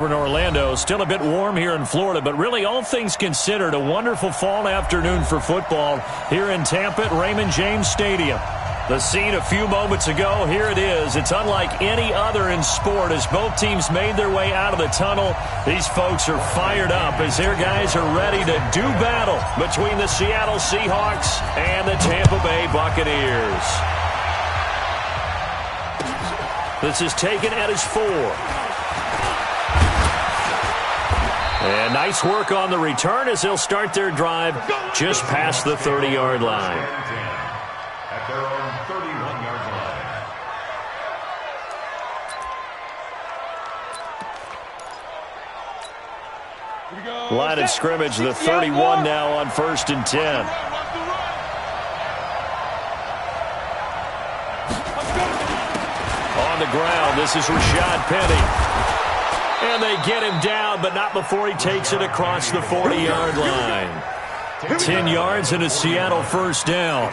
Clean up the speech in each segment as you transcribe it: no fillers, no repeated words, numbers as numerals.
In Orlando, still a bit warm here in Florida, but really all things considered, a wonderful fall afternoon for football here in Tampa at Raymond James Stadium. The scene a few moments ago, here it is. It's unlike any other in sport as both teams made their way out of the tunnel. These folks are fired up as their guys are ready to do battle between the Seattle Seahawks and the Tampa Bay Buccaneers. This is taken at his 4. And nice work on the return as they'll start their drive just past the 30-yard line. At their own 31-yard line. Line of scrimmage, the 31 now on 1st and 10. On the ground, this is Rashad Penny. And they get him down, but not before he takes it across the 40-yard line. 10 yards and a Seattle first down.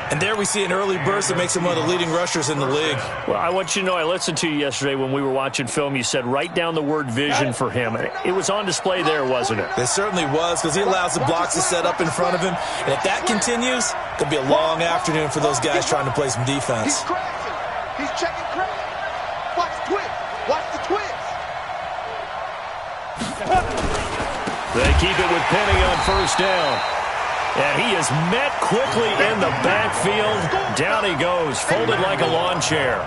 And there we see an early burst that makes him one of the leading rushers in the league. Well, I want you to know, I listened to you yesterday when we were watching film. You said write down the word vision for him. It was on display there, wasn't it? It certainly was, because he allows the blocks to set up in front of him. And if that continues, it'll be a long afternoon for those guys trying to play some defense. He's crashing. He's checking crash. Watch the twist. Watch the twist. They keep it with Penny on first down. And he is met quickly in the backfield. Down he goes, folded like a lawn chair.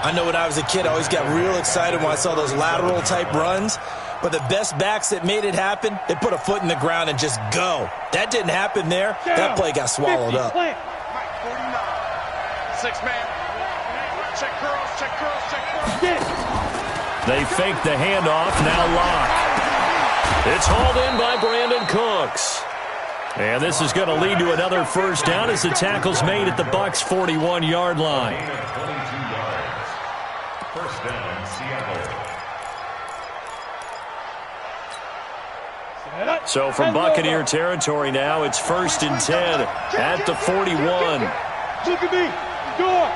I know when I was a kid, I always got real excited when I saw those lateral-type runs. But the best backs that made it happen, they put a foot in the ground and just go. That didn't happen there. That play got swallowed up. 49. 6-man. Check curls, check curls, check curls. They fake the handoff, now lock. It's hauled in by Brandon Cooks. And this is going to lead to another first down as the tackle's made at the Bucs' 41-yard line. First down, Seattle. So from Buccaneer territory now, it's 1st and 10 at the 41. Look at me. Go.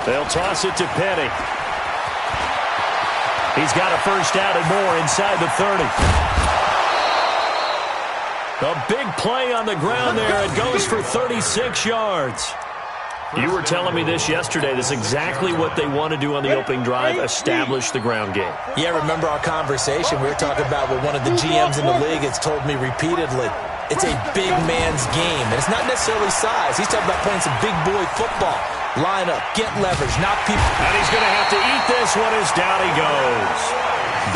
They'll toss it to Penny. He's got a first down and more inside the 30. A big play on the ground there. It goes for 36 yards. You were telling me this yesterday. This is exactly what they want to do on the opening drive, establish the ground game. Yeah, remember our conversation. We were talking about what one of the GMs in the league has told me repeatedly. It's a big man's game, and it's not necessarily size. He's talking about playing some big boy football. Line up, get leverage, knock people. And he's going to have to eat this one as down he goes.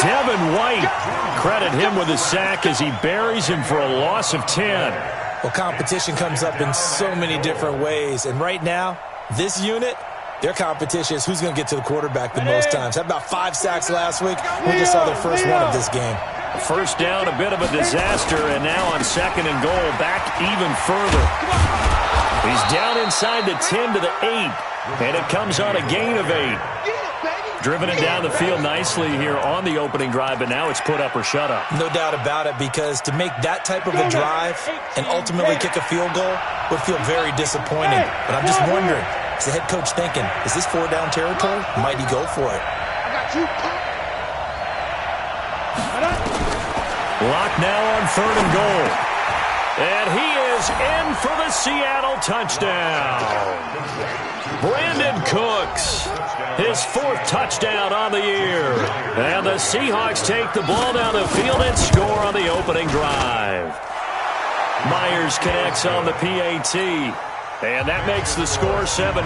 Devin White, credit him with a sack as he buries him for a loss of 10. Well, competition comes up in so many different ways, and right now, this unit, their competition is who's going to get to the quarterback the most times. Had about 5 sacks last week. We just saw their first one of this game. First down, a bit of a disaster, and now on 2nd and goal, back even further. He's down inside the 10 to the 8, and it comes on a gain of 8. Driven it down the field nicely here on the opening drive, but now it's put up or shut up. No doubt about it, because to make that type of a drive and ultimately kick a field goal would feel very disappointing. But I'm just wondering, is the head coach thinking, is this 4-down territory? Might he go for it? Lock now on 3rd and goal. And he is in for the Seattle touchdown. Brandon Cooks, his 4th touchdown on the year. And the Seahawks take the ball down the field and score on the opening drive. Myers connects on the PAT. And that makes the score 7-0.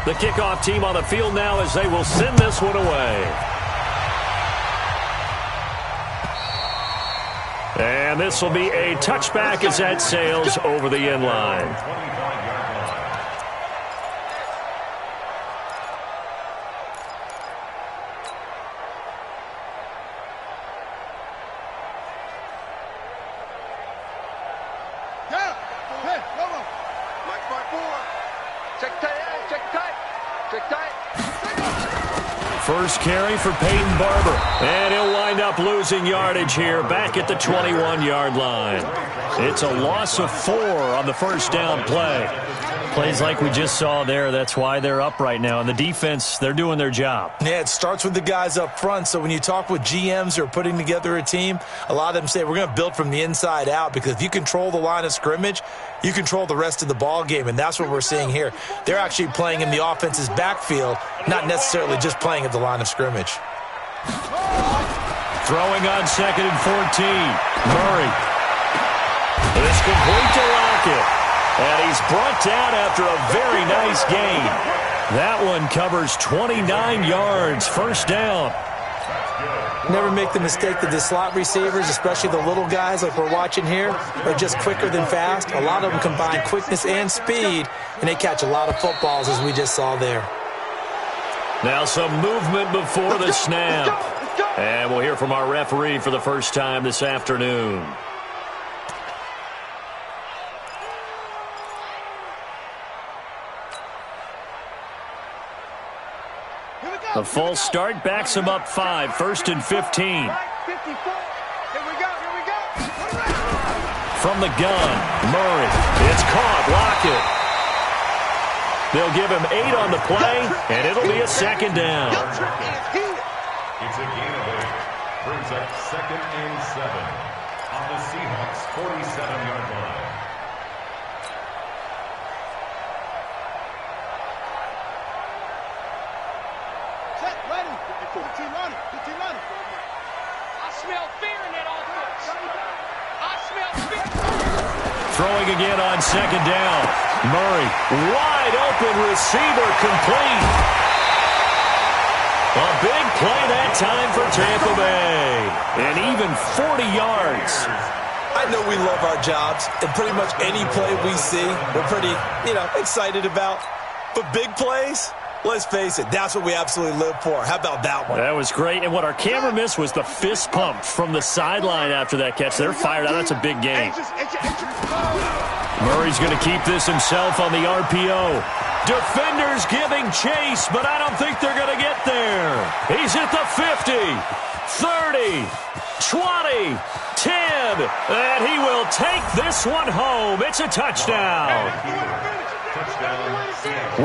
The kickoff team on the field now as they will send this one away. And this will be a touchback as that sails over the end line. First carry for Peyton Barber. And he'll wind up losing yardage here back at the 21-yard line. It's a loss of 4 on the first down play. Plays like we just saw there. That's why they're up right now. And the defense, they're doing their job. Yeah, it starts with the guys up front. So when you talk with GMs who are putting together a team, a lot of them say we're going to build from the inside out, because if you control the line of scrimmage, you control the rest of the ball game, and that's what we're seeing here. They're actually playing in the offense's backfield, not necessarily just playing at the line of scrimmage. Throwing on 2nd and 14. Murray. It's complete to Lockett. And he's brought down after a very nice gain. That one covers 29 yards. First down. Never make the mistake that the slot receivers, especially the little guys like we're watching here, are just quicker than fast. A lot of them combine quickness and speed, and they catch a lot of footballs, as we just saw there. Now some movement before the snap. And we'll hear from our referee for the first time this afternoon. The false start backs him up 5, 1st and 15. From the gun, Murray. It's caught. Lockett. They'll give him 8 on the play, and it'll be a 2nd down. It's a gain of 8. Brings up 2nd and 7 on the Seahawks' 47-yard line. Throwing again on 2nd down. Murray, wide open receiver, complete. A big play that time for Tampa Bay. And even 40 yards. I know we love our jobs, and pretty much any play we see, we're pretty, excited about. But big plays, let's face it, that's what we absolutely live for. How about that one? That was great. And what our camera missed was the fist pump from the sideline after that catch. They're fired out. That's a big gain. Murray's going to keep this himself on the RPO. Defenders giving chase, but I don't think they're going to get there. He's at the 50, 30, 20, 10, and he will take this one home. It's a touchdown.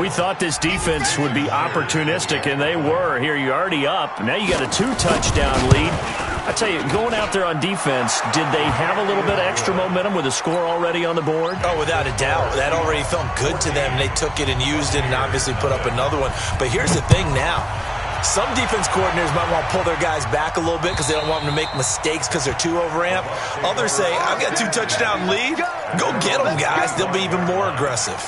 We thought this defense would be opportunistic, and they were. Here, you're already up. Now you got a 2-touchdown lead. I tell you, going out there on defense, did they have a little bit of extra momentum with a score already on the board? Oh, without a doubt. That already felt good to them. They took it and used it and obviously put up another one. But here's the thing now. Some defense coordinators might want to pull their guys back a little bit because they don't want them to make mistakes because they're too overamped. Others say, I've got a 2-touchdown lead. Go get them, guys. They'll be even more aggressive.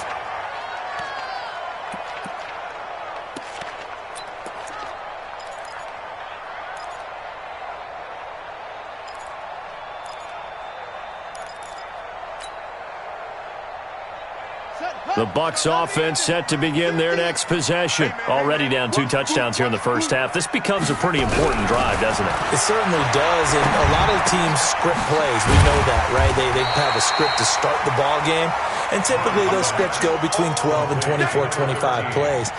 The Bucs offense set to begin their next possession. Already down 2 touchdowns here in the first half. This becomes a pretty important drive, doesn't it? It certainly does, and a lot of teams script plays. We know that, right? They have a script to start the ball game, and typically those scripts go between 12 and 24, 25 plays.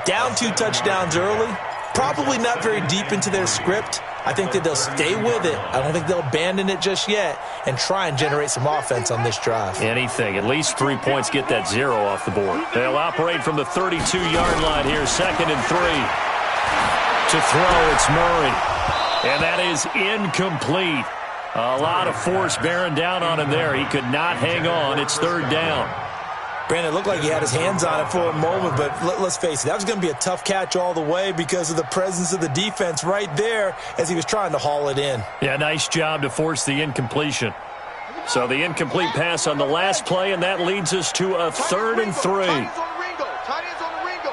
Down 2 touchdowns early, probably not very deep into their script. I think that they'll stay with it. I don't think they'll abandon it just yet and try and generate some offense on this drive. Anything. At least 3 points, get that 0 off the board. They'll operate from the 32-yard line here, 2nd and 3. To throw, it's Murray. And that is incomplete. A lot of force bearing down on him there. He could not hang on. It's 3rd down. Brandon, it looked like he had his hands on it for a moment, but let's face it, that was going to be a tough catch all the way because of the presence of the defense right there as he was trying to haul it in. Yeah, nice job to force the incompletion. So the incomplete pass on the last play, and that leads us to a 3rd and 3. Tight ends on the Ringo.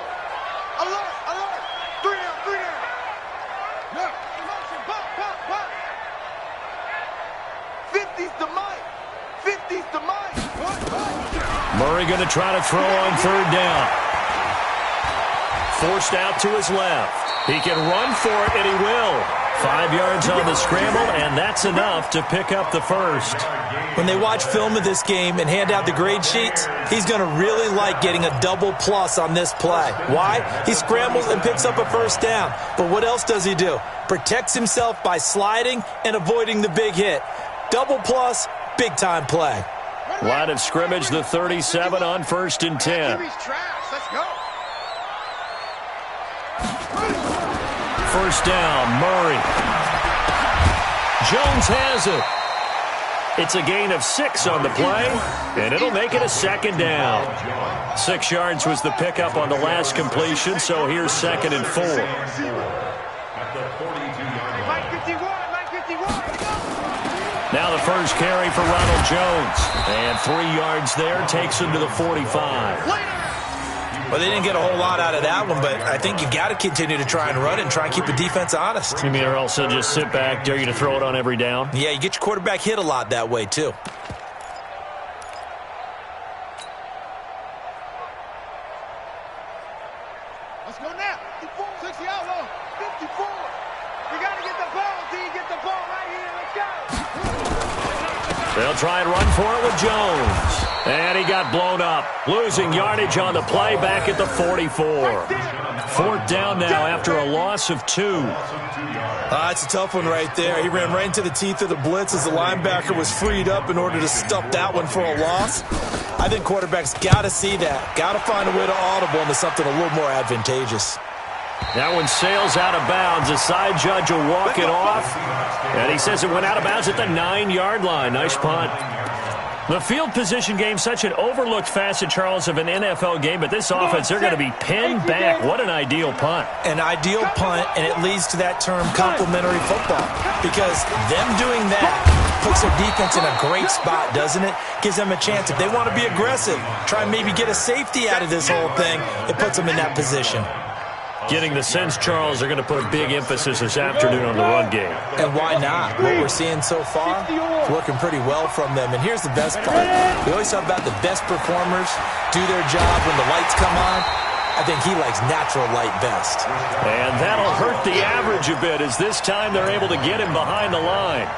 Alert, alert. 3 down. Look, motion, pop. 50's the mic. 50's the mic. Murray going to try to throw on 3rd down. Forced out to his left. He can run for it, and he will. 5 yards on the scramble, and that's enough to pick up the first. When they watch film of this game and hand out the grade sheets, he's going to really like getting a double plus on this play. Why? He scrambles and picks up a 1st down. But what else does he do? Protects himself by sliding and avoiding the big hit. Double plus, big-time play. Line of scrimmage, the 37 on 1st and 10. Let's go. First down, Murray. Jones has it. It's a gain of 6 on the play, and it'll make it a 2nd down. 6 yards was the pickup on the last completion, so here's 2nd and 4. Now the first carry for Ronald Jones. And 3 yards there takes him to the 45. Well, they didn't get a whole lot out of that one, but I think you got to continue to try and run it and try and keep the defense honest. You mean or else they'll just sit back, dare you to throw it on every down? Yeah, you get your quarterback hit a lot that way, too. Let's go now. 60 outlaw. 54. We got to get the ball, D. Get the ball right here. Let's go. They'll try and run for it with Jones. And he got blown up. Losing yardage on the play back at the 44. 4th down now after a loss of 2. It's a tough one right there. He ran right into the teeth of the blitz as the linebacker was freed up in order to stuff that one for a loss. I think quarterbacks got to see that. Got to find a way to audible into something a little more advantageous. That one sails out of bounds. The side judge will walk it off. And he says it went out of bounds at the 9-yard line. Nice punt. The field position game, such an overlooked facet, Charles, of an NFL game. But this offense, they're going to be pinned back. What an ideal punt. An ideal punt, and it leads to that term complementary football. Because them doing that puts their defense in a great spot, doesn't it? Gives them a chance. If they want to be aggressive, try and maybe get a safety out of this whole thing, it puts them in that position. Getting the sense, Charles, they're going to put a big emphasis this afternoon on the run game. And why not? What we're seeing so far, it's working pretty well from them. And here's the best part. We always talk about the best performers do their job when the lights come on. I think he likes natural light best. And that'll hurt the average a bit as this time they're able to get him behind the line.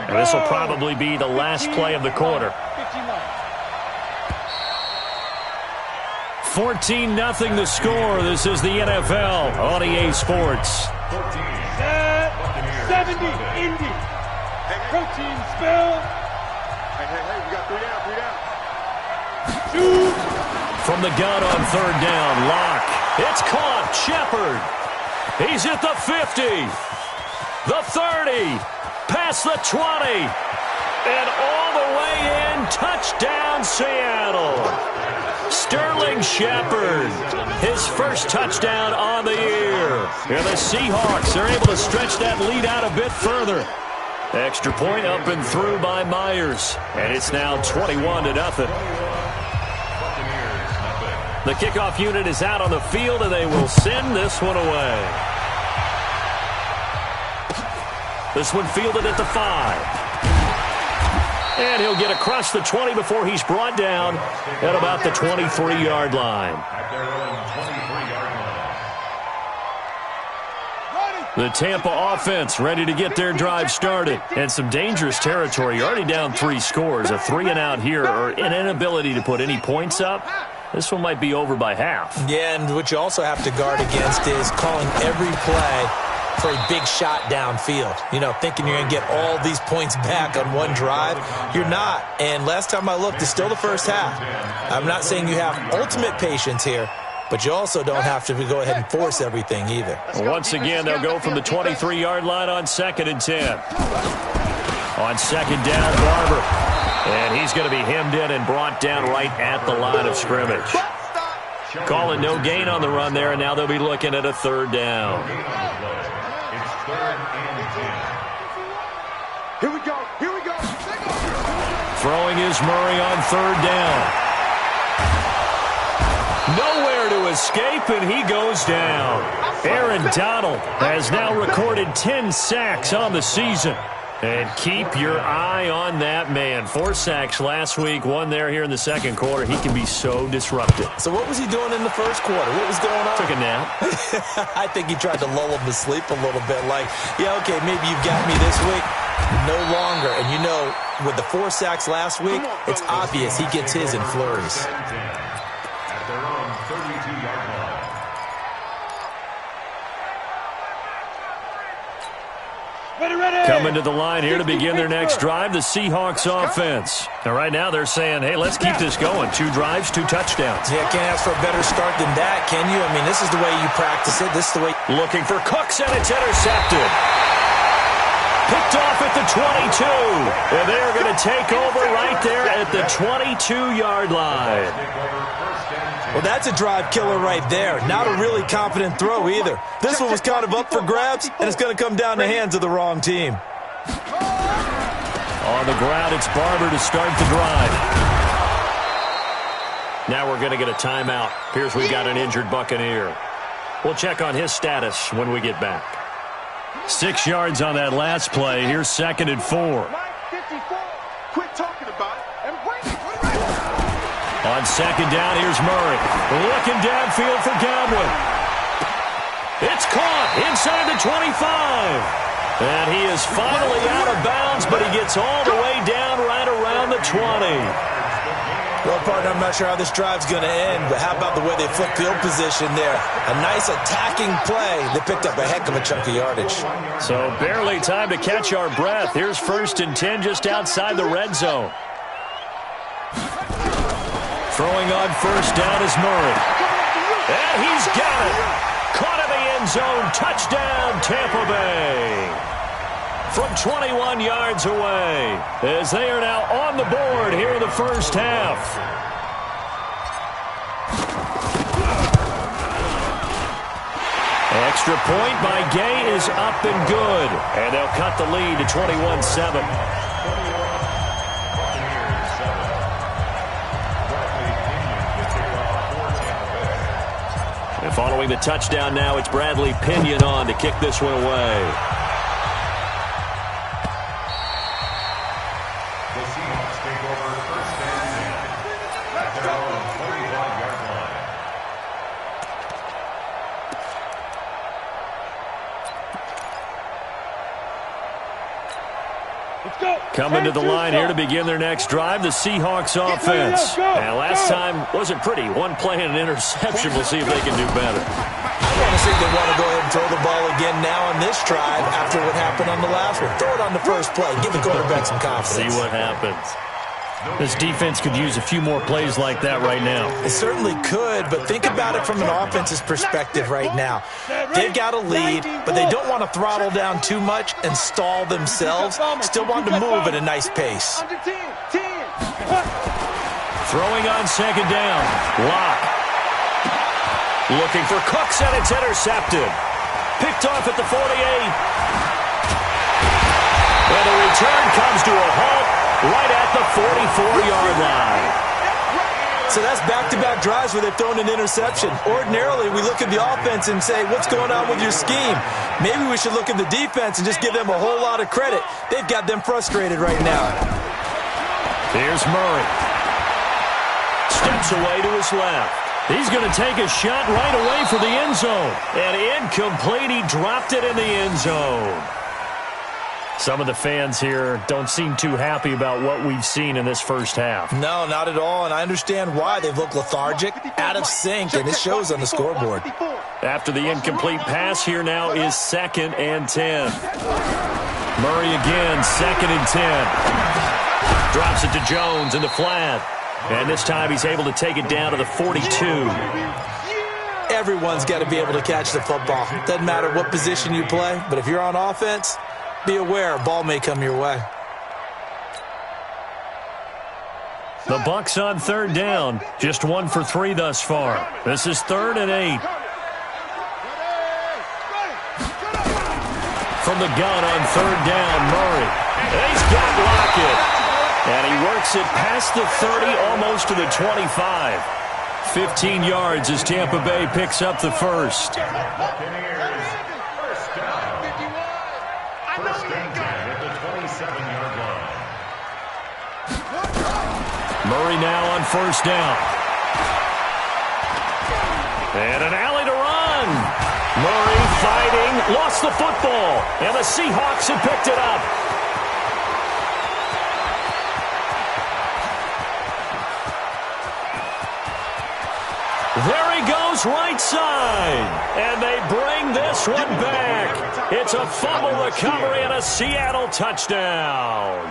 And this will probably be the last play of the quarter. 14-0 the score. This is the NFL on EA Sports. 70 Indy. Protein spill. Hey, we got 3 down. From the gun on 3rd down, Locke. It's caught. Shepard. He's at the 50. The 30. Past the 20. And all the way in. Touchdown, Seattle. Sterling Shepard, his first touchdown on the year. And the Seahawks are able to stretch that lead out a bit further. Extra point up and through by Myers. And it's now 21-0. The kickoff unit is out on the field, and they will send this one away. This one fielded at the 5. And he'll get across the 20 before he's brought down at about the 23-yard line. The Tampa offense ready to get their drive started. And some dangerous territory. You're already down 3 scores. A 3-and-out here or an inability to put any points up. This one might be over by half. Yeah, and what you also have to guard against is calling every play for a big shot downfield. You know, thinking you're going to get all these points back on one drive. You're not. And last time I looked, it's still the first half. I'm not saying you have ultimate patience here, but you also don't have to go ahead and force everything either. Once again, they'll go from the 23-yard line on 2nd and 10. On 2nd down, Barber. And he's going to be hemmed in and brought down right at the line of scrimmage. Calling no gain on the run there, and now they'll be looking at a 3rd down. Here we go. Throwing is Murray on 3rd down. Nowhere to escape, and he goes down. Aaron Donald has now recorded 10 sacks on the season. And keep your eye on that man. 4 sacks last week, 1 there here in the 2nd quarter. He can be so disruptive. So what was he doing in the 1st quarter? What was going on? Took a nap. I think he tried to lull him to sleep a little bit. Like, yeah, okay, maybe you've got me this week. No longer. And you know, with the 4 sacks last week, it's obvious he gets his in flurries. At their own 32-yard line. Coming to the line here to begin their next drive, the Seahawks offense. Now, right now they're saying, hey, let's keep this going. 2 drives, 2 touchdowns. Yeah, can't ask for a better start than that, can you? I mean, this is the way you practice it. This is the way. Looking for Cooks, and it's intercepted. Picked off at the 22. And they're going to take over right there at the 22-yard line. Well, that's a drive killer right there. Not a really confident throw either. This one was kind of up for grabs, and it's going to come down the hands of the wrong team. On the ground, it's Barber to start the drive. Now we're going to get a timeout. Appears we've got an injured Buccaneer. We'll check on his status when we get back. 6 yards on that last play. Here's 2nd and 4. Quit talking about it and bring it. On 2nd down, here's Murray. Looking downfield for Godwin. It's caught inside the 25. And he is finally out of bounds, but he gets all the way down right around the 20. Well, partner, I'm not sure how this drive's going to end, but how about the way they flip field position there? A nice attacking play. They picked up a heck of a chunk of yardage. So barely time to catch our breath. Here's 1st and 10 just outside the red zone. Throwing on 1st down is Murray. And he's got it. Caught in the end zone. Touchdown, Tampa Bay. From 21 yards away, as they are now on the board here in the first half. Extra point by Gay is up and good, and they'll cut the lead to 21-7. And following the touchdown now, it's Bradley Pinion on to kick this one away. Coming to the line here to begin their next drive, the Seahawks offense. And last time wasn't pretty. 1 play and an interception. We'll see if they can do better. I want to see if they want to go ahead and throw the ball again now on this drive after what happened on the last one. Throw it on the first play. Give the quarterback some confidence. See what happens. This defense could use a few more plays like that right now. It certainly could, but think about it from an offense's perspective right now. They've got a lead, but they don't want to throttle down too much and stall themselves. Still want to move at a nice pace. Throwing on 2nd down. Lock. Looking for Cooks, and it's intercepted. Picked off at the 48. And the return comes to a halt right at the 44-yard line. So that's back-to-back drives where they've thrown an interception. Ordinarily, we look at the offense and say, what's going on with your scheme? Maybe we should look at the defense and just give them a whole lot of credit. They've got them frustrated right now. Here's Murray. Steps away to his left. He's going to take a shot right away for the end zone. And incomplete. He dropped it in the end zone. Some of the fans here don't seem too happy about what we've seen in this first half. No, not at all, and I understand why. They've looked lethargic, out of sync, and it shows on the scoreboard. After the incomplete pass, here now is 2nd and 10. Murray again, 2nd and 10. Drops it to Jones in the flat. And this time he's able to take it down to the 42. Everyone's got to be able to catch the football. Doesn't matter what position you play, but if you're on offense, be aware a ball may come your way. The Bucs on 3rd down. Just 1 for 3 thus far. This is 3rd and 8. From the gun on 3rd down, Murray. And he's got Lockett. And he works it past the 30, almost to the 25. 15 yards as Tampa Bay picks up the first. Murray now on 1st down. And an alley to run. Murray fighting, lost the football, and the Seahawks have picked it up. There he goes right side, and they bring this one back. It's a fumble recovery and a Seattle touchdown.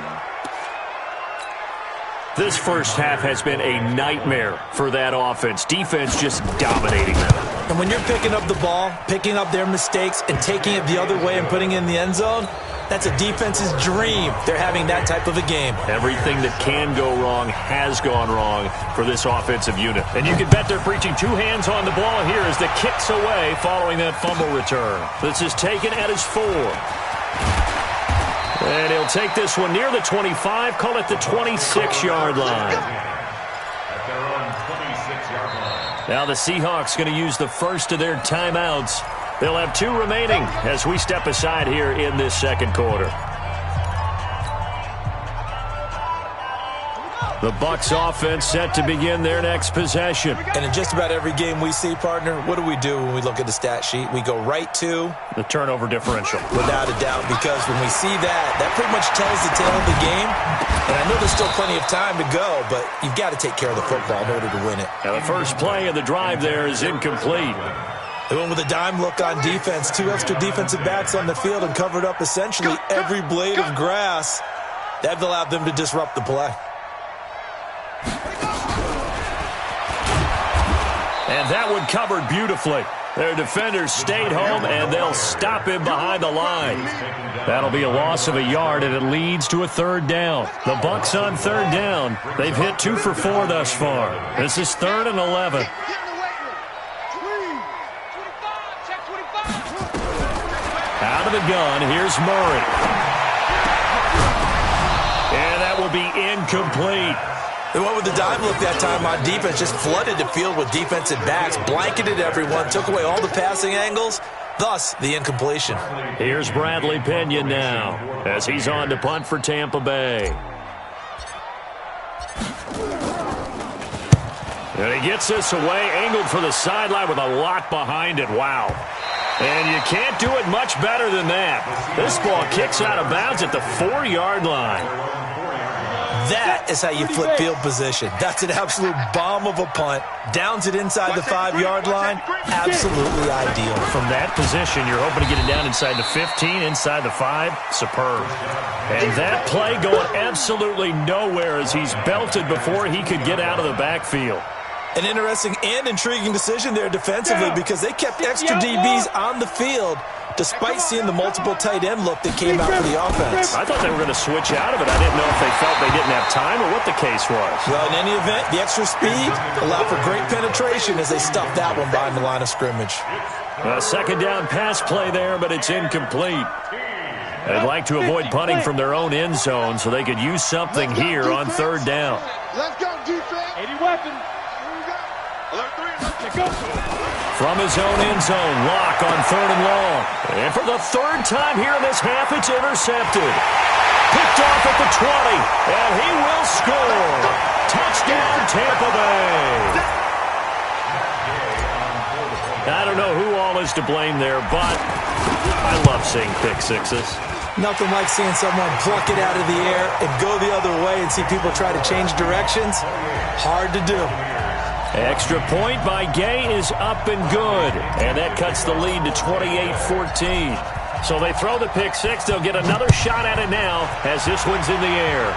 This first half has been a nightmare for that offense. Defense just dominating them. And when you're picking up the ball, picking up their mistakes, and taking it the other way and putting it in the end zone, that's a defense's dream. They're having that type of a game. Everything that can go wrong has gone wrong for this offensive unit. And you can bet they're preaching two hands on the ball here as the kick's away following that fumble return. This is taken at his 4. And he'll take this one near the 25, call it the 26-yard line. At their own 26-yard line. Now the Seahawks going to use the first of their timeouts. They'll have 2 remaining as we step aside here in this second quarter. The Bucs offense set to begin their next possession. And in just about every game we see, partner, what do we do when we look at the stat sheet? We go right to the turnover differential. Without a doubt, because when we see that pretty much tells the tale of the game. And I know there's still plenty of time to go, but you've got to take care of the football in order to win it. Now the first play of the drive there is incomplete. They went with a dime look on defense. 2 extra defensive backs on the field and covered up essentially every blade of grass. That allowed them to disrupt the play. And that one covered beautifully. Their defenders stayed home, and they'll stop him behind the line. That'll be a loss of a yard, and it leads to a 3rd down. The Bucs on 3rd down. They've hit 2 for 4 thus far. This is 3rd and 11. Out of the gun, here's Murray. And that will be incomplete. They went with the dime look that time on defense, just flooded the field with defensive backs, blanketed everyone, took away all the passing angles, thus the incompletion. Here's Bradley Pena now as he's on to punt for Tampa Bay. And he gets this away, angled for the sideline with a lot behind it. Wow. And you can't do it much better than that. This ball kicks out of bounds at the 4-yard line. That is how you flip field position. That's an absolute bomb of a punt. Downs it inside the 5-yard line. Absolutely ideal. From that position, you're hoping to get it down inside the 15, inside the 5. Superb. And that play going absolutely nowhere as he's belted before he could get out of the backfield. An interesting and intriguing decision there defensively because they kept extra DBs on the field despite seeing the multiple tight end look that came out for the offense. I thought they were going to switch out of it. I didn't know if they felt they didn't have time or what the case was. Well, in any event, the extra speed allowed for great penetration as they stuffed that one behind the line of scrimmage. A 2nd down pass play there, but it's incomplete. They'd like to avoid punting from their own end zone so they could use something here on 3rd down. Let's go, defense. 80 weapons. From his own end zone, Locke on 3rd and long. And for the 3rd time here in this half, it's intercepted. Picked off at the 20, and he will score. Touchdown, Tampa Bay. I don't know who all is to blame there, but I love seeing pick sixes. Nothing like seeing someone pluck it out of the air and go the other way and see people try to change directions. Hard to do. Extra point by Gay is up and good. And that cuts the lead to 28-14. So they throw the pick 6. They'll get another shot at it now as this one's in the air.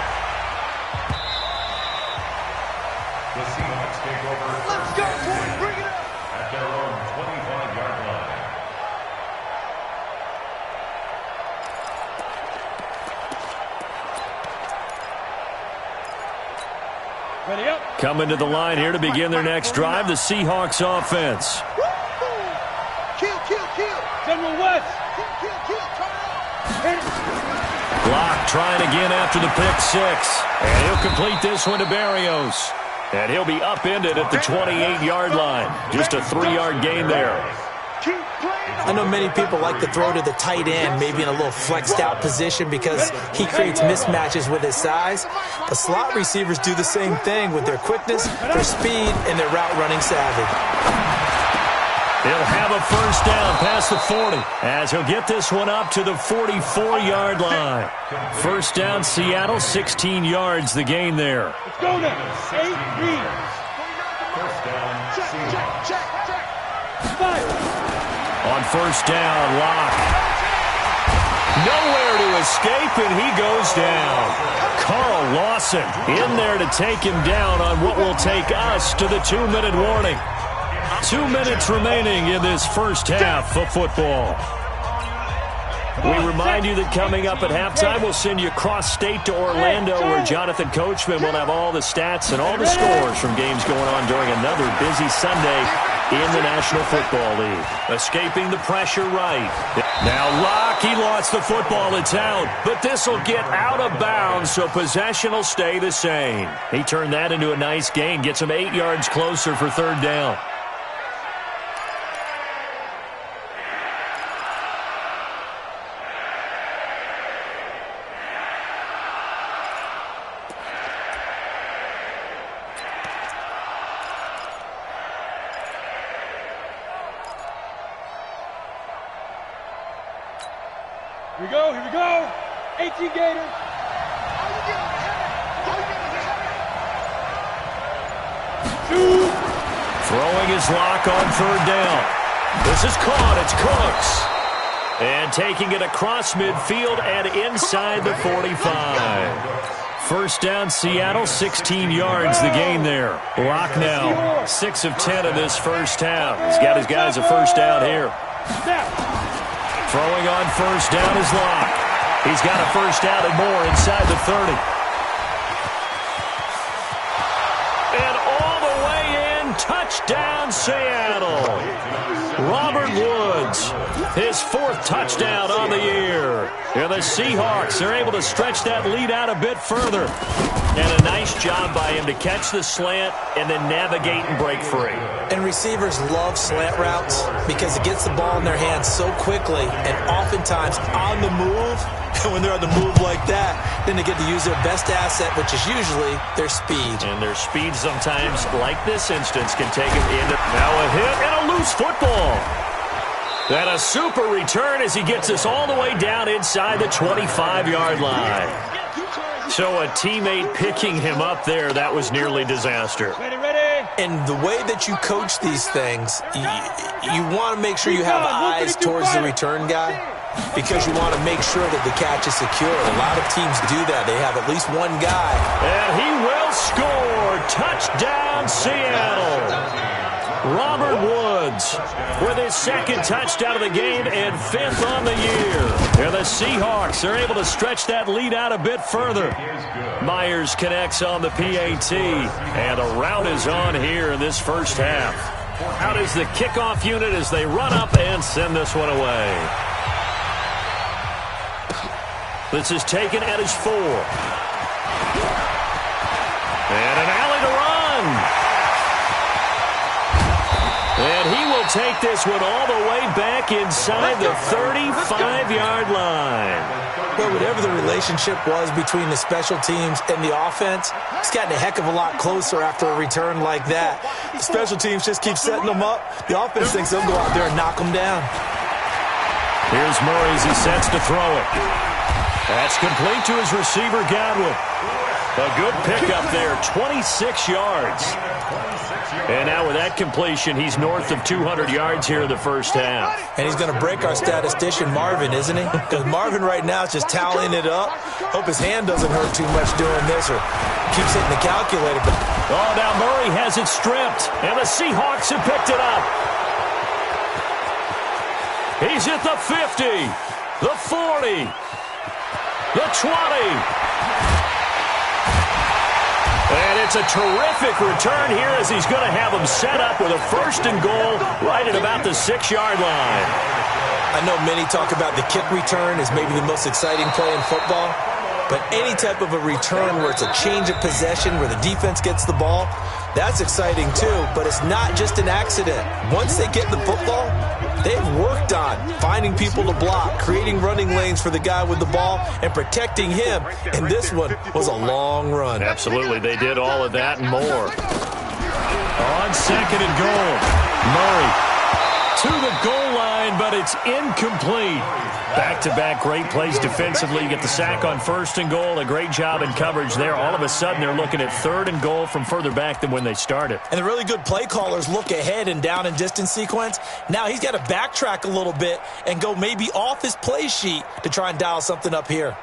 The Seahawks take over. Let's go, boys. Bring it up. At their own 25-yard line. Ready up. Coming to the line here to begin their next drive, the Seahawks offense. Kill, kill, kill. General West. Kill, kill, turn it. Locke trying again after the pick 6. And he'll complete this one to Berrios. And he'll be upended at the 28-yard line. Just a 3-yard gain there. I know many people like to throw to the tight end, maybe in a little flexed out position because he creates mismatches with his size. The slot receivers do the same thing with their quickness, their speed, and their route running savvy. He'll have a first down past the 40 as he'll get this one up to the 44-yard line. First down, Seattle, 16 yards the gain there. Let's go now. 8 reads. First down, Seahawks. Five. On first down, Locke. Nowhere to escape, and he goes down. Carl Lawson in there to take him down on what will take us to the 2-minute warning. 2 minutes remaining in this first half of football. We remind you that coming up at halftime, we'll send you cross-state to Orlando, where Jonathan Coachman will have all the stats and all the scores from games going on during another busy Sunday in the National Football League. Escaping the pressure right. Now Locke, he lost the football. It's out, but this will get out of bounds, so possession will stay the same. He turned that into a nice gain, gets him 8 yards closer for third down. Here we go. 18 Gators. Throwing his lock on third down. This is caught. It's Cooks. And taking it across midfield and inside the 45. First down, Seattle, 16 yards the gain there. Locke now, 6 of 10 of this first half. He's got his guys a first down here. Throwing on first down is Locke. He's got a first down and more inside the 30. And all the way in, touchdown Seattle. Robert Woods, his 4th touchdown on the year. And the Seahawks are able to stretch that lead out a bit further. And a nice job by him to catch the slant and then navigate and break free. And receivers love slant routes because it gets the ball in their hands so quickly and oftentimes on the move. And when they're on the move like that, then they get to use their best asset, which is usually their speed. And their speed sometimes, like this instance, can take them into now a hit and a loose football. And a super return as he gets us all the way down inside the 25-yard line. So a teammate picking him up there, that was nearly disaster. Ready. And the way that you coach these things, you want to make sure you have eyes towards the return guy because you want to make sure that the catch is secure. A lot of teams do that. They have at least one guy. And he will score. Touchdown, Seattle. Robert Woods with his 2nd touchdown of the game and 5th on the year. And the Seahawks are able to stretch that lead out a bit further. Myers connects on the PAT, and a rout is on here in this first half. Out is the kickoff unit as they run up and send this one away. This is taken at his 4. And an alley to run. And he will take this one all the way back inside the 35-yard line. But whatever the relationship was between the special teams and the offense, it's gotten a heck of a lot closer after a return like that. The special teams just keep setting them up. The offense thinks they'll go out there and knock them down. Here's Murray as he sets to throw it. That's complete to his receiver, Godwin. A good pickup there, 26 yards. And now with that completion, he's north of 200 yards here in the first half. And he's going to break our statistician, Marvin, isn't he? Because Marvin right now is just tallying it up. Hope his hand doesn't hurt too much doing this or keeps hitting the calculator. Oh, now Murray has it stripped, and the Seahawks have picked it up. He's at the 50, the 40, the 20. And it's a terrific return here as he's going to have him set up with a 1st and goal right at about the 6-yard line. I know many talk about the kick return as maybe the most exciting play in football, but any type of a return where it's a change of possession, where the defense gets the ball, that's exciting too, but it's not just an accident. Once they get the football, they've worked on finding people to block, creating running lanes for the guy with the ball, and protecting him. And this one was a long run. Absolutely, they did all of that and more. On 2nd and goal, Murray to the goal line line, but it's incomplete. Back-to-back great plays defensively. You get the sack on 1st and goal. A great job in coverage there. All of a sudden, they're looking at 3rd and goal from further back than when they started. And the really good play callers look ahead and down and distance sequence. Now he's got to backtrack a little bit and go maybe off his play sheet to try and dial something up here.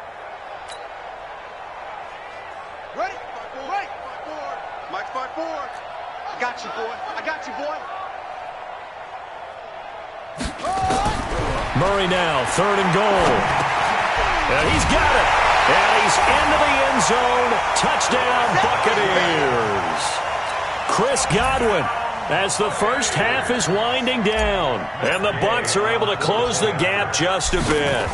Ready? Right. Mike, 5-4. I got you, boy. I got you, boy. Murray now, 3rd and goal. And he's got it. And he's into the end zone. Touchdown, Buccaneers. Chris Godwin, as the first half is winding down. And the Bucs are able to close the gap just a bit.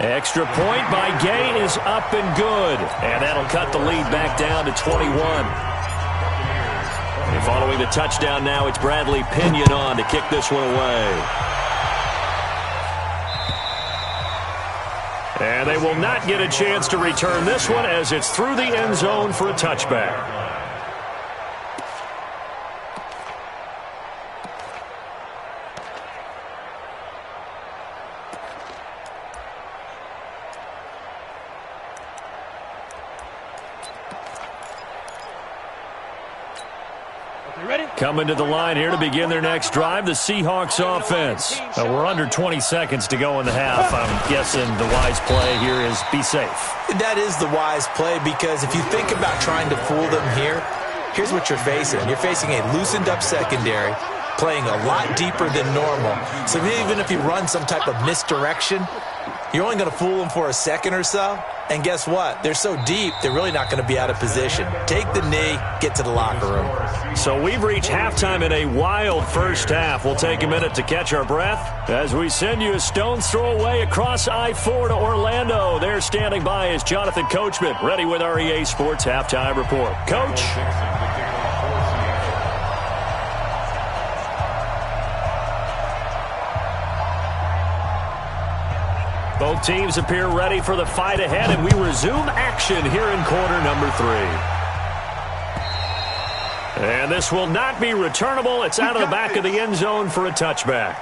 Extra point by Gay is up and good. And that'll cut the lead back down to 21. And following the touchdown now, it's Bradley Pinion on to kick this one away. And they will not get a chance to return this one as it's through the end zone for a touchback. Coming to the line here to begin their next drive, the Seahawks offense. We're under 20 seconds to go in the half. I'm guessing the wise play here is be safe. That is the wise play, because if you think about trying to fool them here, here's what you're facing. You're facing a loosened up secondary, playing a lot deeper than normal. So even if you run some type of misdirection, you're only going to fool them for a second or so. And guess what? They're so deep, they're really not going to be out of position. Take the knee, get to the locker room. So we've reached halftime in a wild first half. We'll take a minute to catch our breath as we send you a stone's throw away across I-4 to Orlando. There standing by is Jonathan Coachman, ready with our EA Sports Halftime Report. Coach? Both teams appear ready for the fight ahead, and we resume action here in quarter number 3. And this will not be returnable. It's out of the back of the end zone for a touchback.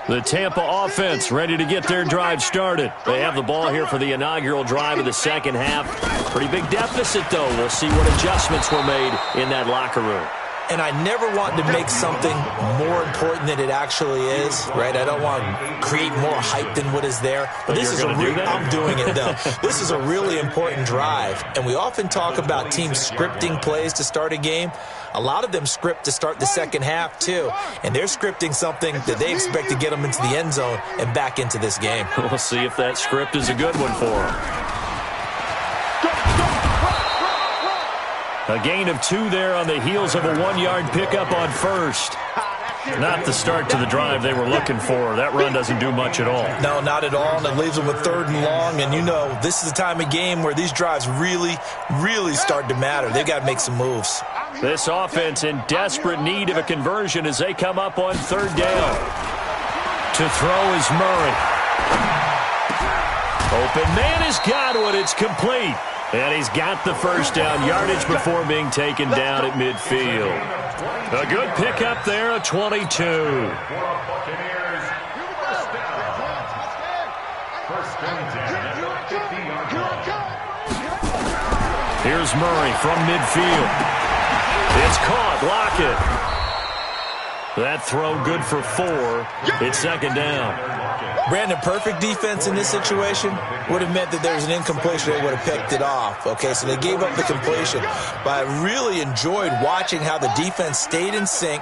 The Tampa offense ready to get their drive started. They have the ball here for the inaugural drive of the second half. Pretty big deficit, though. We'll see what adjustments were made in that locker room. And I never want to make something more important than it actually is, right? I don't want to create more hype than what is there. But this is I'm doing it, though. This is a really important drive. And we often talk about teams scripting plays to start a game. A lot of them script to start the second half, too. And they're scripting something that they expect to get them into the end zone and back into this game. We'll see if that script is a good one for them. A gain of 2 there on the heels of a 1-yard pickup on first. Not the start to the drive they were looking for. That run doesn't do much at all. No, not at all, and it leaves them with 3rd and long. And you know, this is the time of game where these drives really, really start to matter. They've got to make some moves. This offense in desperate need of a conversion as they come up on 3rd down. To throw is Murray. Open man is Godwin. It's complete. And he's got the first down yardage before being taken down at midfield. A good pickup there, a 22. Here's Murray from midfield. It's caught. Lockett. That throw good for 4. It's 2nd down. Brandon, perfect defense in this situation would have meant that there was an incompletion. They would have picked it off. Okay, so they gave up the completion. But I really enjoyed watching how the defense stayed in sync,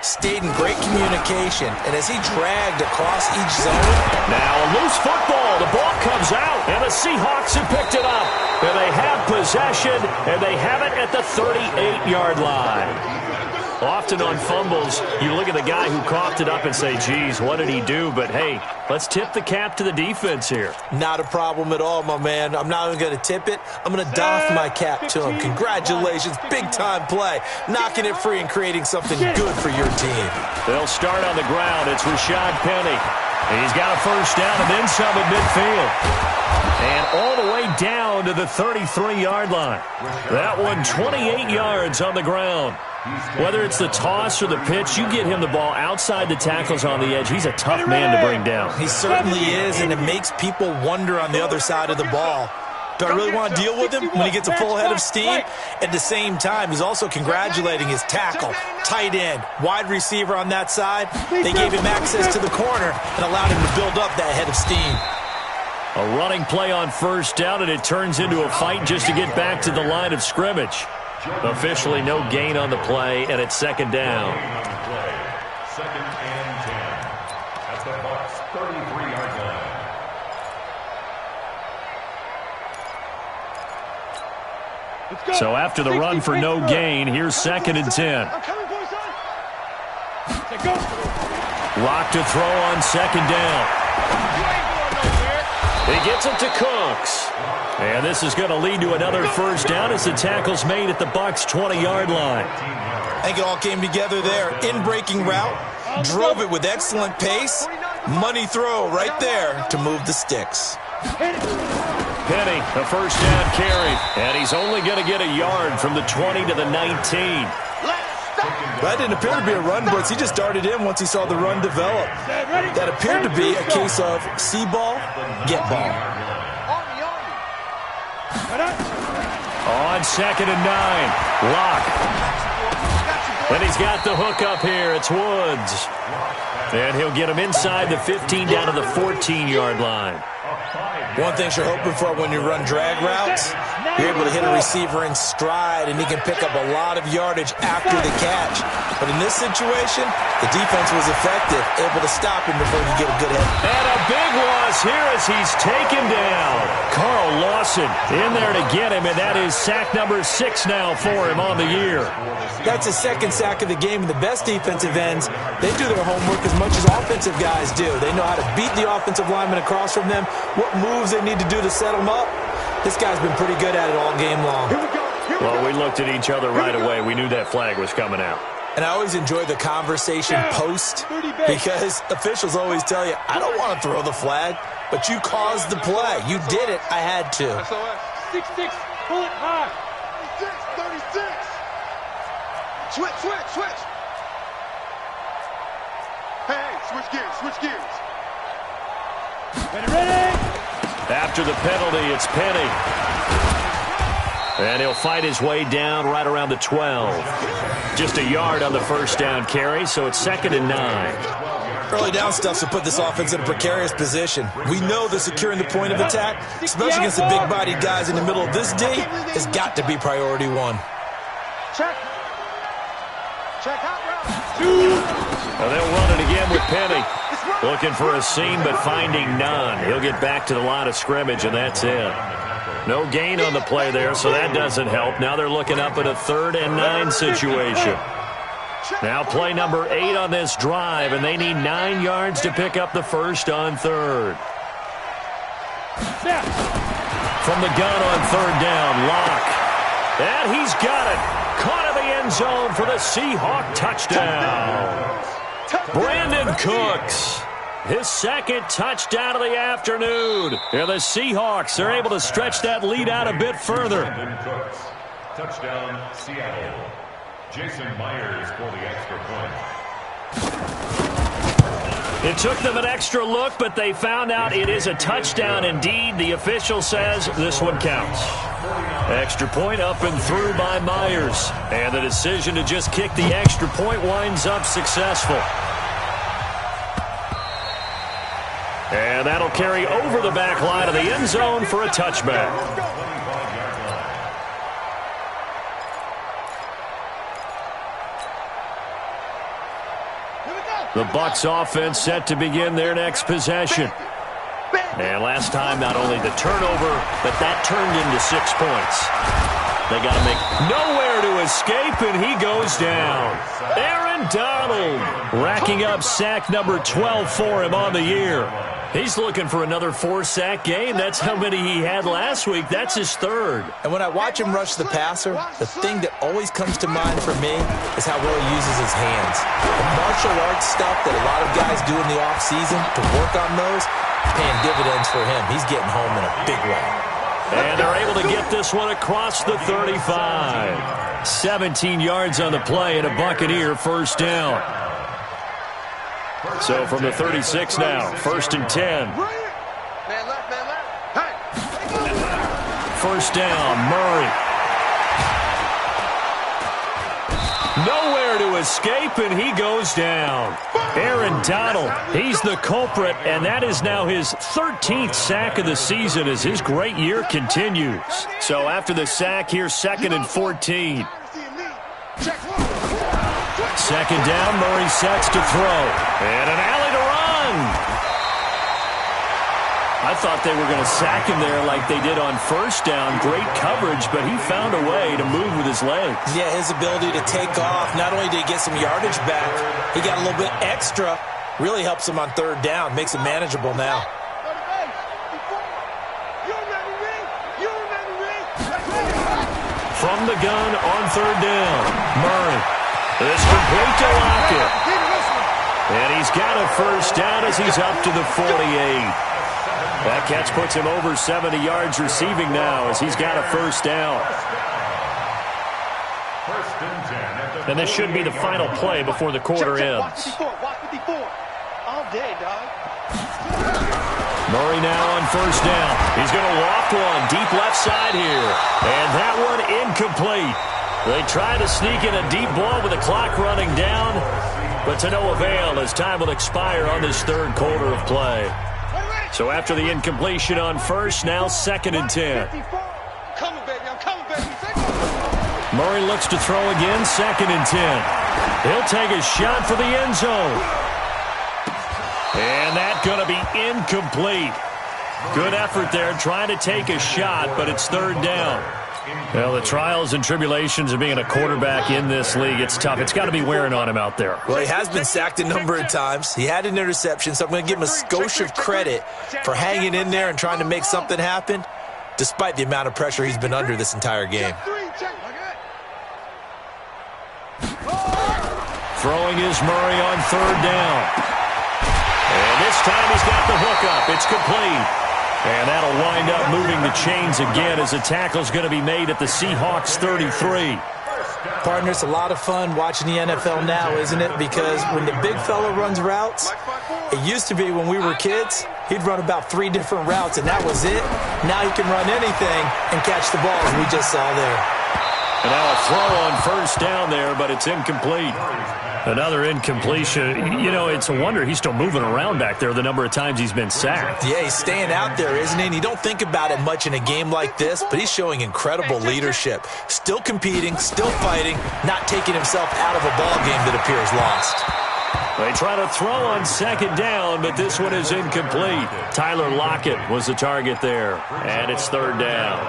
stayed in great communication, and as he dragged across each zone. Now a loose football. The ball comes out, and the Seahawks have picked it up. And they have possession, and they have it at the 38-yard line. Often on fumbles, you look at the guy who coughed it up and say, geez, what did he do? But, hey, let's tip the cap to the defense here. Not a problem at all, my man. I'm not even going to tip it. I'm going to doff my cap to him. Congratulations. Big-time play. Knocking it free and creating something good for your team. They'll start on the ground. It's Rashad Penny. He's got a first down and then some at midfield. And all the way down to the 33-yard line. That one 28 yards on the ground. Whether it's the toss or the pitch, you get him the ball outside the tackles on the edge. He's a tough man to bring down. He certainly is, and it makes people wonder on the other side of the ball. Do I really want to deal with him when he gets a full head of steam? At the same time, he's also congratulating his tackle, tight end, wide receiver on that side. They gave him access to the corner and allowed him to build up that head of steam. A running play on first down, and it turns into a fight just to get back to the line of scrimmage. Officially no gain on the play, and it's second down. Second and 10. At the Bucs' 33-yard line. So after the run for no gain, here's second and 10. Rock to throw on second down. He gets it to Cooks. And this is going to lead to another first down as the tackle's made at the Bucs' 20-yard line. I think it all came together there. In-breaking route, drove it with excellent pace. Money throw right there to move the sticks. Penny, the first down carry. And he's only going to get a yard from the 20 to the 19. That didn't appear to be a run blitz. He just darted in once he saw the run develop. That appeared to be a case of see ball, get ball. On second and 9, Locke. And he's got the hook up here. It's Woods. And he'll get him inside the 15 down to the 14-yard line. One thing you're hoping for when you run drag routes, you're able to hit a receiver in stride, and he can pick up a lot of yardage after the catch. But in this situation, the defense was effective, able to stop him before he get a good hit. And a big loss here as he's taken down. Carl Lawson in there to get him, and that is sack number 6 now for him on the year. That's his second sack of the game, and the best defensive ends, they do their homework as much as offensive guys do. They know how to beat the offensive lineman across from them, what moves they need to do to set them up. This guy's been pretty good at it all game long. Well, we looked at each other right away. We knew that flag was coming out. And I always enjoy the conversation post because officials always tell you, I don't want to throw the flag, but you caused the play. You did it. I had to. 6-6, pull it high. 36. Switch. Hey, switch gears. Ready. After the penalty, it's Penny. And he'll fight his way down right around the 12. Just a yard on the first down carry, so it's second and 9. Early down stuff to put this offense in a precarious position. We know that securing the point of attack, especially against the big-bodied guys in the middle of this D, has got to be priority one. Check out route. Well, they'll run it again with Penny. Looking for a seam, but finding none. He'll get back to the line of scrimmage, and that's it. No gain on the play there, so that doesn't help. Now they're looking up at a 3rd and 9 situation. Now play number 8 on this drive, and they need 9 yards to pick up the first on 3rd. From the gun on 3rd down, Locke. And he's got it. Caught in the end zone for the Seahawk touchdown. Brandon Cooks, his second touchdown of the afternoon. And the Seahawks are able to stretch that lead out a bit further. Brandon Cooks, touchdown, Seattle. Jason Myers for the extra point. It took them an extra look, but they found out it is a touchdown indeed. The official says this one counts. Extra point up and through by Myers. And the decision to just kick the extra point winds up successful. And that'll carry over the back line of the end zone for a touchback. The Bucs offense set to begin their next possession. And last time, not only the turnover, but that turned into 6 points. They got to make nowhere to escape, and he goes down. Aaron Donald racking up sack number 12 for him on the year. He's looking for another 4-sack game. That's how many he had last week. That's his third. And when I watch him rush the passer, the thing that always comes to mind for me is how well he uses his hands. The martial arts stuff that a lot of guys do in the offseason to work on those, paying dividends for him. He's getting home in a big way. And they're able to get this one across the 35. 17 yards on the play and a Buccaneer first down. So from the 36 now, 1st and 10. Man left, man left. Hey. First down, Murray. Nowhere to escape, and he goes down. Aaron Donald, he's the culprit, and that is now his 13th sack of the season as his great year continues. So after the sack, here's 2nd and 14. Second down, Murray sets to throw. And an alley to run. I thought they were going to sack him there like they did on first down. Great coverage, but he found a way to move with his legs. Yeah, his ability to take off, not only did he get some yardage back, he got a little bit extra. Really helps him on 3rd down, makes it manageable now. From the gun on 3rd down, Murray. It's complete to Lockett. And he's got a first down as he's up to the 48. That catch puts him over 70 yards receiving now as he's got a first down. And this should be the final play before the quarter ends. All day, dog. Murray now on first down. He's going to walk one deep left side here. And that one incomplete. They try to sneak in a deep ball with the clock running down, but to no avail as time will expire on this 3rd quarter of play. So after the incompletion on first, now 2nd and 10. Coming, baby. I'm coming, baby. Murray looks to throw again, 2nd and 10. He'll take a shot for the end zone. And that's going to be incomplete. Good effort there trying to take a shot, but it's 3rd down. Well, the trials and tribulations of being a quarterback in this league, it's tough. It's got to be wearing on him out there. Well, he has been sacked a number of times. He had an interception, so I'm going to give him a skosh of credit for hanging in there and trying to make something happen, despite the amount of pressure he's been under this entire game. Throwing is Murray on 3rd down. And this time he's got the hook up. It's complete. And that'll wind up moving the chains again as the tackle's going to be made at the Seahawks 33. Partner, it's a lot of fun watching the NFL now, isn't it? Because when the big fella runs routes, it used to be when we were kids, he'd run about 3 different routes, and that was it. Now he can run anything and catch the ball, as we just saw there. And now a throw on first down there, but it's incomplete. Another incompletion. You know, it's a wonder he's still moving around back there the number of times he's been sacked. Yeah, he's staying out there, isn't he? And you don't think about it much in a game like this, but he's showing incredible leadership. Still competing, still fighting, not taking himself out of a ball game that appears lost. They try to throw on 2nd down, but this one is incomplete. Tyler Lockett was the target there, and it's 3rd down.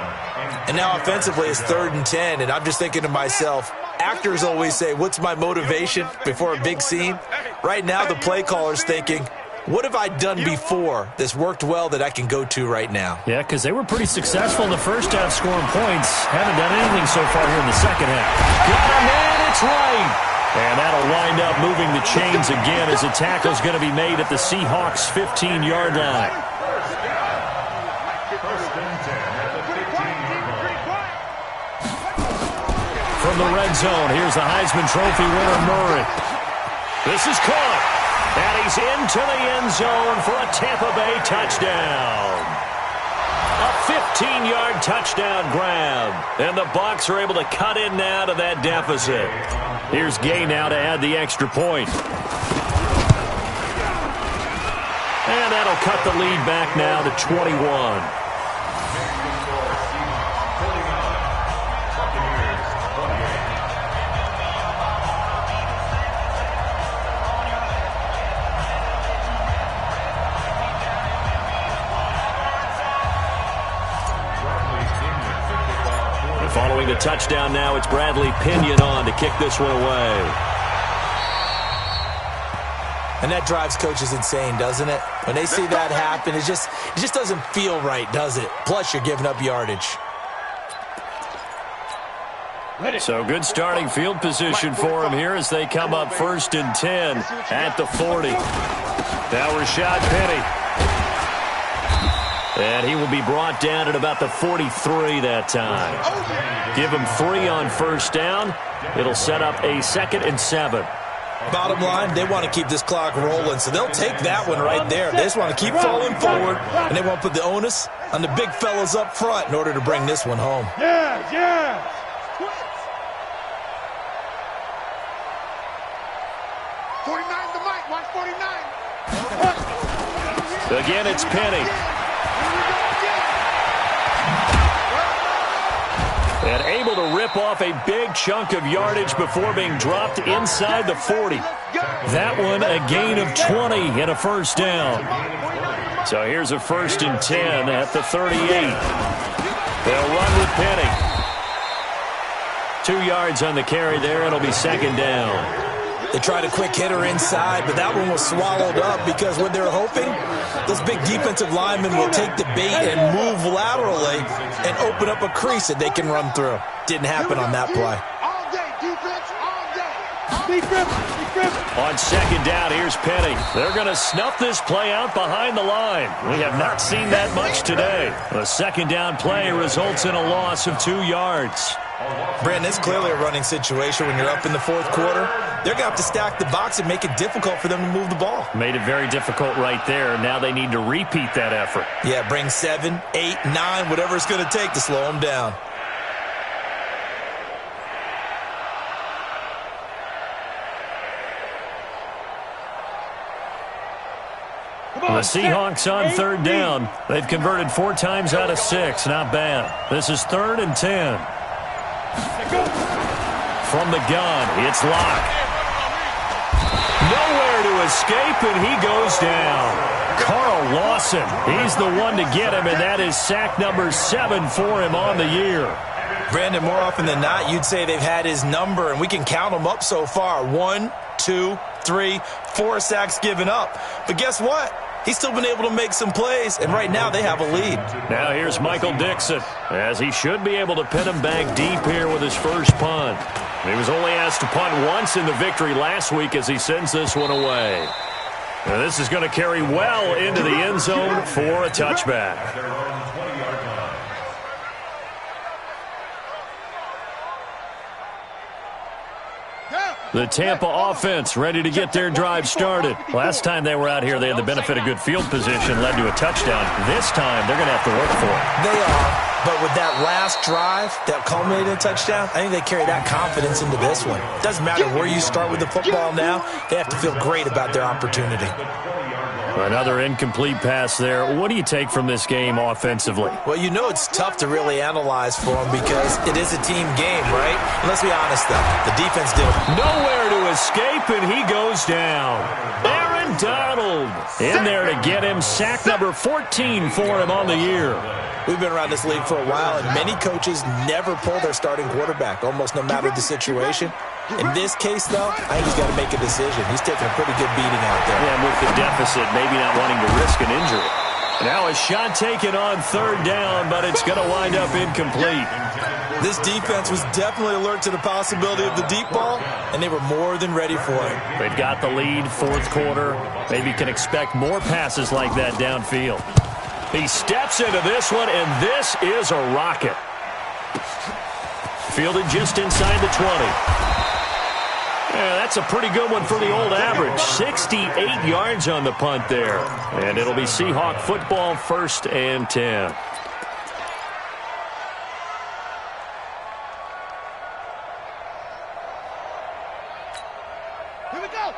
And now offensively it's 3rd and 10, and I'm just thinking to myself, actors always say, what's my motivation before a big scene? Right now the play caller's thinking, what have I done before that's worked well that I can go to right now? Yeah, because they were pretty successful in the first half scoring points. Haven't done anything so far here in the second half. Got him in, it's right. And that'll wind up moving the chains again as the tackle's going to be made at the Seahawks 15-yard line. From the red zone, here's the Heisman Trophy winner, Murray. This is caught, and he's into the end zone for a Tampa Bay touchdown. A 15-yard touchdown grab, and the Bucs are able to cut in now to that deficit. Here's Gay now to add the extra point. And that'll cut the lead back now to 21. And following the touchdown now, it's Bradley Pinion on to kick this one away. And that drives coaches insane, doesn't it? When they see that happen, it just doesn't feel right, does it? Plus, you're giving up yardage. So good starting field position for him here as they come up 1st and 10 at the 40. Now Rashad Penny. And he will be brought down at about the 43 that time. Give him 3 on 1st down. It'll set up a 2nd and 7. Bottom line, they want to keep this clock rolling, so they'll take that one right there. They just want to keep falling forward, and they want to put the onus on the big fellas up front in order to bring this one home. Yeah. 49 the mic, watch 49. Again, it's Penny. And able to rip off a big chunk of yardage before being dropped inside the 40. That one a gain of 20 and a 1st down. So here's a 1st and 10 at the 38. They'll run with Penny. 2 yards on the carry there. It'll be 2nd down. They tried a quick hitter inside, but that one was swallowed up because what they're hoping, those big defensive linemen will take the bait and move laterally and open up a crease that they can run through. Didn't happen on that play. All day, defense, all day. Defense. On 2nd down, here's Penny. They're going to snuff this play out behind the line. We have not seen that much today. The 2nd down play results in a loss of 2 yards. Brandon, it's clearly a running situation when you're up in the 4th quarter. They're going to have to stack the box and make it difficult for them to move the ball. Made it very difficult right there. Now they need to repeat that effort. Yeah, bring 7, 8, 9, whatever it's going to take to slow them down. The Seahawks on 3rd down. They've converted 4 times out of 6. Not bad. This is 3rd and 10. From the gun, it's Locke. Nowhere to escape, and he goes down. Carl Lawson, he's the one to get him, and that is sack number 7 for him on the year. Brandon, more often than not, you'd say they've had his number, and we can count them up so far. 1, 2, 3, 4 sacks given up. But guess what? He's still been able to make some plays, and right now they have a lead. Now here's Michael Dixon, as he should be able to pin him back deep here with his first punt. He was only asked to punt once in the victory last week as he sends this one away. Now this is going to carry well into the end zone for a touchback. The Tampa offense ready to get their drive started. Last time they were out here, they had the benefit of good field position, led to a touchdown. This time, they're going to have to work for it. They are, but with that last drive that culminated in a touchdown, I think they carry that confidence into this one. Doesn't matter where you start with the football now, they have to feel great about their opportunity. Another incomplete pass there. What do you take from this game offensively? Well, you know it's tough to really analyze for them because it is a team game, right? And let's be honest, though. The defense did nowhere to escape, and he goes down. Aaron Donald in there to get him. Sack number 14 for him on the year. We've been around this league for a while, and many coaches never pull their starting quarterback, almost no matter the situation. In this case, though, I think he's got to make a decision. He's taking a pretty good beating out there. Yeah, and with the deficit, maybe not wanting to risk an injury. Now a shot taken on 3rd down, but it's going to wind up incomplete. This defense was definitely alert to the possibility of the deep ball, and they were more than ready for it. They've got the lead, 4th quarter. Maybe can expect more passes like that downfield. He steps into this one, and this is a rocket. Fielded just inside the 20. Yeah, that's a pretty good one for the old average. 68 yards on the punt there. And it'll be Seahawk football, 1st and 10.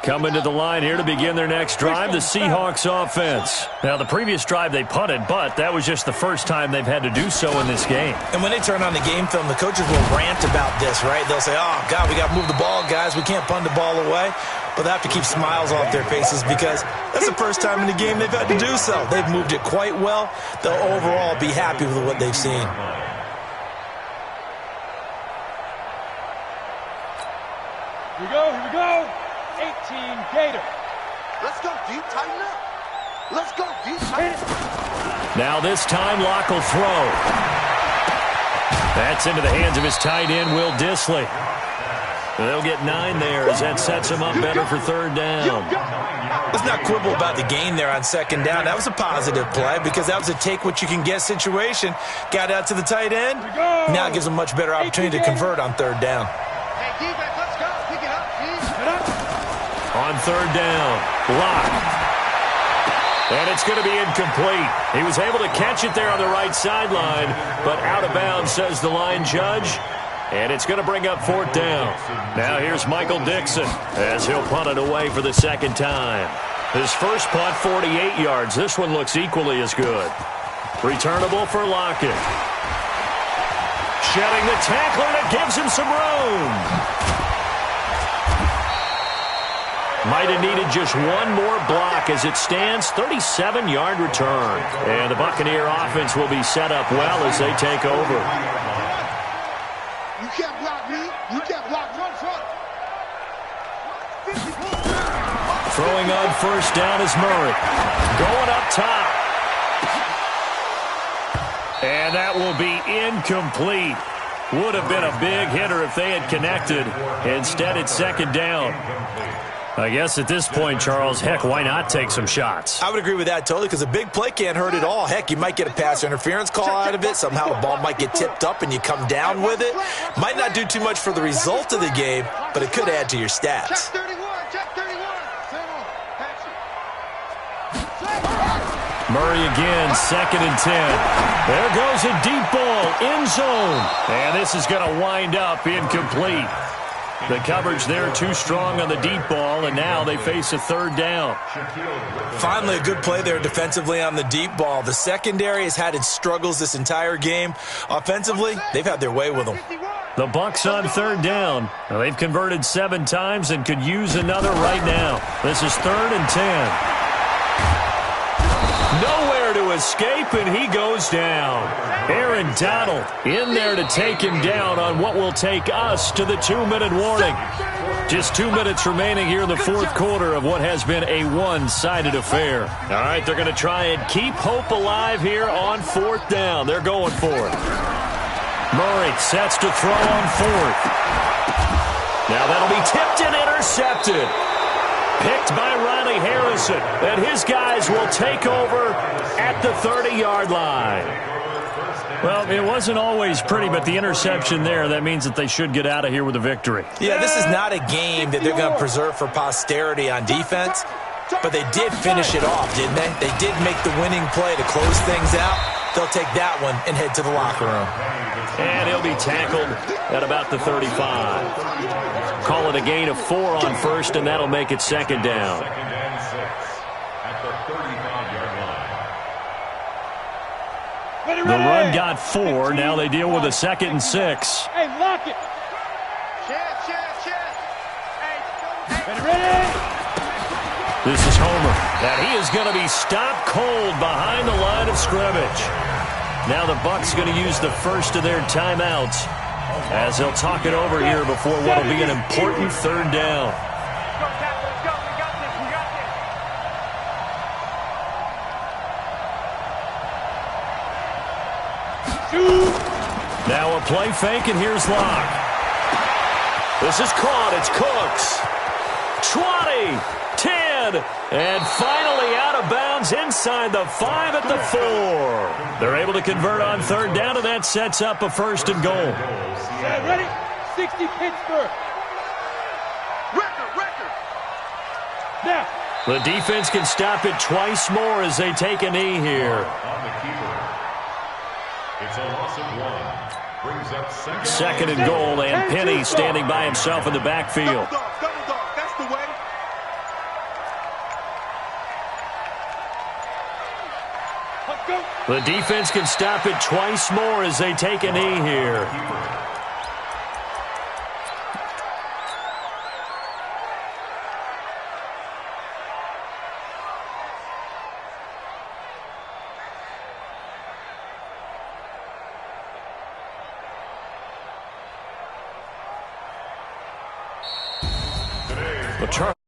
Coming to the line here to begin their next drive, the Seahawks offense. Now, the previous drive they punted, but that was just the first time they've had to do so in this game. And when they turn on the game film, the coaches will rant about this, right? They'll say, oh, God, we got to move the ball, guys. We can't punt the ball away. But they have to keep smiles off their faces because that's the first time in the game they've had to do so. They've moved it quite well. They'll overall be happy with what they've seen. Here we go, here we go. 18 Gator. Let's go, deep, tighten up. Let's go, deep, tighten up. Now this time, Locke will throw. That's into the hands of his tight end, Will Dissly. They'll get 9 there as that sets him up better for third down. Let's not quibble about the gain there on second down. That was a positive play because that was a take-what-you-can-get situation. Got out to the tight end. Now it gives them a much better opportunity to convert on third down. Hey, defense, let's go. Pick it up, please. On third down, Locke. And it's going to be incomplete. He was able to catch it there on the right sideline, but out of bounds, says the line judge. And it's going to bring up fourth down. Now here's Michael Dixon as he'll punt it away for the second time. His first punt, 48 yards. This one looks equally as good. Returnable for Lockett. Shedding the tackler, and it gives him some room. Might have needed just one more block as it stands, 37-yard return. And the Buccaneer offense will be set up well as they take over. You can't block me. You can't block one front. Throwing on first down is Murray. Going up top. And that will be incomplete. Would have been a big hitter if they had connected. Instead, it's second down. I guess at this point, Charles, heck, why not take some shots? I would agree with that totally because a big play can't hurt at all. Heck, you might get a pass interference call out of it. Somehow the ball might get tipped up and you come down with it. Might not do too much for the result of the game, but it could add to your stats. Check 31. Check 31. Murray again, 2nd and 10. There goes a deep ball, end zone. And this is going to wind up incomplete. The coverage there too strong on the deep ball, and now they face a third down. Finally, a good play there defensively on the deep ball. The secondary has had its struggles this entire game. Offensively, they've had their way with them. The Bucs on third down. Now, they've converted 7 times and could use another right now. This is 3rd and 10. Nowhere to escape, and he goes down. Aaron Donald in there to take him down on what will take us to the 2-minute warning. Just 2 minutes remaining here in the fourth quarter of what has been a one-sided affair. All right, they're going to try and keep hope alive here on fourth down. They're going for it. Murray sets to throw on fourth. Now that'll be tipped and intercepted. Picked by Ronnie Harrison, and his guys will take over at the 30-yard line. Well, it wasn't always pretty, but the interception there, that means that they should get out of here with a victory. Yeah, this is not a game that they're going to preserve for posterity on defense, but they did finish it off, didn't they? They did make the winning play to close things out. They'll take that one and head to the locker room. And he'll be tackled at about the 35. Call it a gain of 4 on first, and that'll make it second down. 2nd and 6 at the 35-yard line. The run got 4. Now they deal with a 2nd and 6. Hey, lock it. Check. Hey. Ready. This is Homer. And he is going to be stopped cold behind the line of scrimmage. Now the Bucs going to use the first of their timeouts as they'll talk it over here before what will be an important third down. Now a play fake, and here's Locke. This is caught. It's Cooks. 20, 10, and finally out of bounds inside the 5 at the 4. They're able to convert on third down, and that sets up a 1st and goal. Ready? 60 Pittsburgh. Record. Now. The defense can stop it twice more as they take a knee here. On the keeper. It's a loss of 1. Brings up 2nd and goal, and Penny standing by himself in the backfield. Double dog. That's the way. Let's go. The defense can stop it twice more as they take a knee here. Well, Charlie